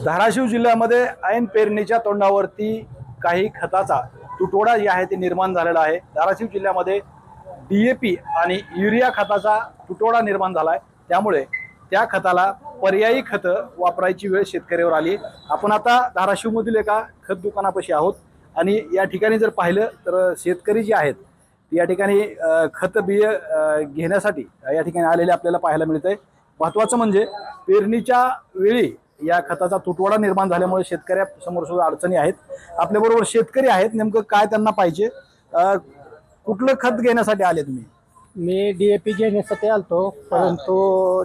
धाराशिव जिल्ह्यामध्ये ऐन पेरणीच्या तोंडावरती काही खताचा तुटवडा जे आहे ते निर्माण झालेला आहे। धाराशिव जिल्ह्यामध्ये DAP आणि युरिया खताचा तुटवडा निर्माण झाला आहे, त्यामुळे त्या खताला पर्यायी खत वापरायची वेळ शेतकऱ्यावर आली। आपण आता धाराशिवमधील एका खत दुकानापाशी आहोत आणि या ठिकाणी जर पाहिलं तर शेतकरी जे आहेत या ठिकाणी खत बिय घेण्यासाठी या ठिकाणी आलेले आपल्याला पाहायला मिळतंय। महत्त्वाचं म्हणजे पेरणीच्या वेळी या खताचा तुटवडा निर्माण झाल्यामुळे शेतकऱ्यासमोर सुद्धा अडचणी आहेत। आपल्याबरोबर शेतकरी आहेत, नेमकं काय त्यांना पाहिजे, कुठलं खत घेण्यासाठी आले तुम्ही? मी DAP घेण्यासाठी आलतो, परंतु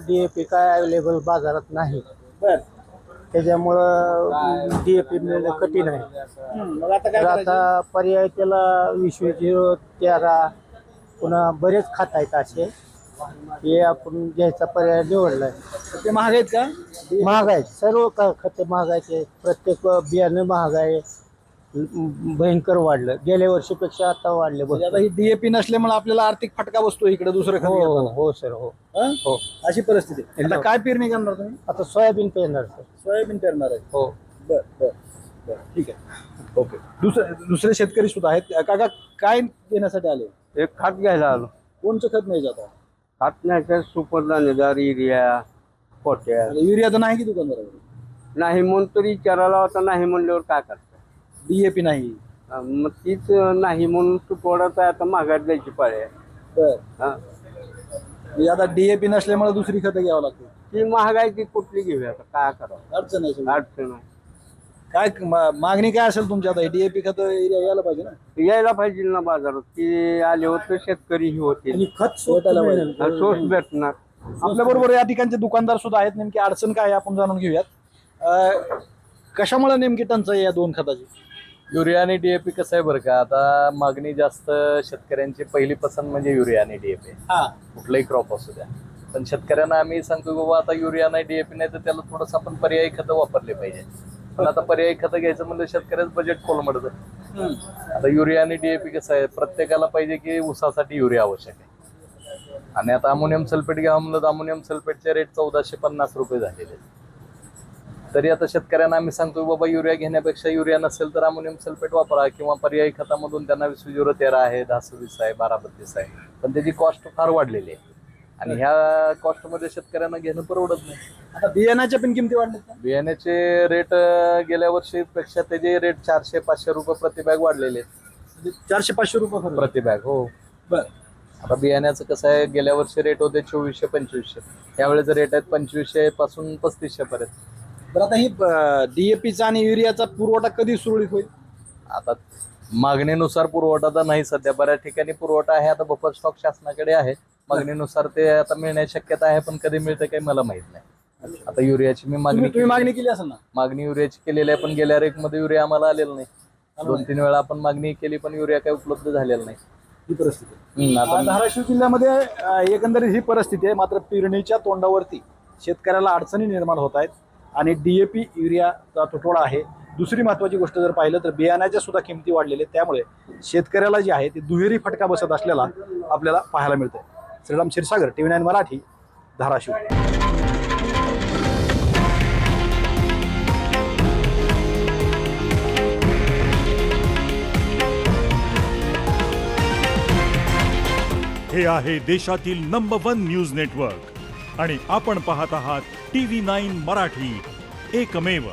DAP काय अवेलेबल बाजारात नाही, त्याच्यामुळं DAP मिळणं कठीण आहे। मग आता काय तर करायचं? आता पर्याय त्याला 20-0-13 पुन्हा बरेच खात आहेत असे, हे आपण घ्यायचा पर्याय निवडलाय। ते महाग आहेत का? महाग आहेत, सर्व खते महाग आहेत, प्रत्येक बियाणं महाग आहे, भयंकर वाढलं, गेल्या वर्षीपेक्षा आता वाढले। म्हणजे आता ही DAP नसल्यामुळे आपल्याला आर्थिक फटका बसतो इकडे दुसरं खत हो घेताना। हो सर, हो हो। अशी परिस्थिती आहे। आता काय पेरणी करणार तुम्ही? आता सोयाबीन पेरणार सर। सोयाबीन पेरणार आहे? हो बर बर बर, ठीक आहे, ओके। दुसरे शेतकरी सुद्धा आहेत। काका काय घेण्यासाठी आले? एक खत घ्यायला आलो। कोणचं खत नाही जात? खत नाही तर सुपर दाणेदार, युरिया, पोटॅश युरियाचं नाही की दुकानदारावर? नाही म्हणून तरी विचारायला होता, नाही म्हणल्यावर काय करता? DAP नाही? मग तीच नाही म्हणून तू थोडासा आता माघार द्यायची पाळी आहे। बर, हा, म्हणजे आता DAP नसल्यामुळे दुसरी खतं घ्यावं लागते। ती महागाई ती कुठली घेऊया, आता काय करावं? अडचण आहे सगळी। अडचण आहे। काय मागणी काय असेल तुमच्या? आता DAP खत यायला पाहिजे ना? यायला पाहिजे ना बाजारात, ती आले होते शेतकरी होते, आणि खत भेटायला पाहिजे। स्वस्त भेटणार। आपल्या बरोबर या ठिकाणचे दुकानदार सुद्धा आहेत। नेमकी अडचण काय आहे आपण जाणून घेऊयात। कशामुळे नेमकी टंचाई या दोन खताची? युरिया आणि DAP कसं आहे बरं का, आता मागणी जास्त शेतकऱ्यांची पहिली पसंत म्हणजे युरिया आणि DAP, हा, कुठलाही क्रॉप असू द्या। पण शेतकऱ्यांना आम्ही सांगतो बाबा आता युरिया नाही DAP नाही तर त्याला थोडंसं आपण पर्यायी खतं वापरले पाहिजे। पण आता पर्यायी खतं घ्यायचं म्हणजे शेतकऱ्याचं बजेट कोलमडतं। आता युरिया आणि DAP कसं आहे, प्रत्येकाला पाहिजे की ऊसासाठी युरिया आवश्यक आहे, आणि आता अमोनियम सल्फेट घ्यावं म्हणलं तर अमोनियम सल्फेटचे रेट 1450 रुपये झालेले आहेत। तरी आता शेतकऱ्यांना आम्ही सांगतो बाबा युरिया घेण्यापेक्षा युरिया नसेल तर अमोनियम सल्फेट वापरा, किंवा पर्यायी खतामधून त्यांना 20-0-13 आहे, 10-26 आहे, 12-32 आहे, पण त्याची कॉस्ट फार वाढलेली आहे आणि ह्या कॉस्टमध्ये शेतकऱ्यांना घेणं परवडत नाही। आता बियाण्याच्या पण किमती वाढल्यात का? बियाण्याचे रेट गेल्या वर्षीपेक्षा त्याचे रेट 400-500 रुपये प्रति बॅग वाढलेले आहेत। म्हणजे 400-500 रुपये फरक? प्रति बॅग, हो। बर, आता बियाण्याचं कसं आहे, गेल्या वर्षी रेट होते 2400-2500, त्यावेळेस रेट आहेत 2500 पासून 3500 पर्यंत। बरं, आता ही DAPचा आणि युरियाचा पुरवठा कधी सुरळीत होईल? आता मागणीनुसार पुरवठा तर नाही सध्या, बऱ्याच ठिकाणी पुरवठा आहे, आता बफर स्टॉक शासनाकडे आहे, मागणीनुसार ते आता मिळण्याची शक्यता आहे, पण कधी मिळते काही मला माहित नाही। आता युरियाची मी तुम्ही मागणी केली असेल ना? मागणी युरियाची केलेली आहे, पण गेल्या रेक मध्ये युरिया आम्हाला आलेला नाही। 2-3 वेळा आपण मागणी केली पण युरिया काही उपलब्ध झालेला नाही। ही परिस्थिती आता धाराशिव जिल्ह्यामध्ये एकंदरीत ही परिस्थिती आहे। मात्र पेरणीच्या तोंडावरती शेतकऱ्याला अडचणी निर्माण होत आहेत आणि DAP युरियाचा तुटवडा आहे। दुसरी महत्त्वाची गोष्ट जर पाहिलं तर बियाण्याच्या सुद्धा किमती वाढलेल्या आहेत, त्यामुळे शेतकऱ्याला जे आहे ते दुहेरी फटका बसत असलेला आपल्याला पाहायला मिळतंय। श्रीराम क्षीरसागर, TV9 मराठी, धाराशिव। हे आहे देशातील नंबर 1 न्यूज नेटवर्क आणि आपण पाहत आहात TV9 मराठी, एकमेव।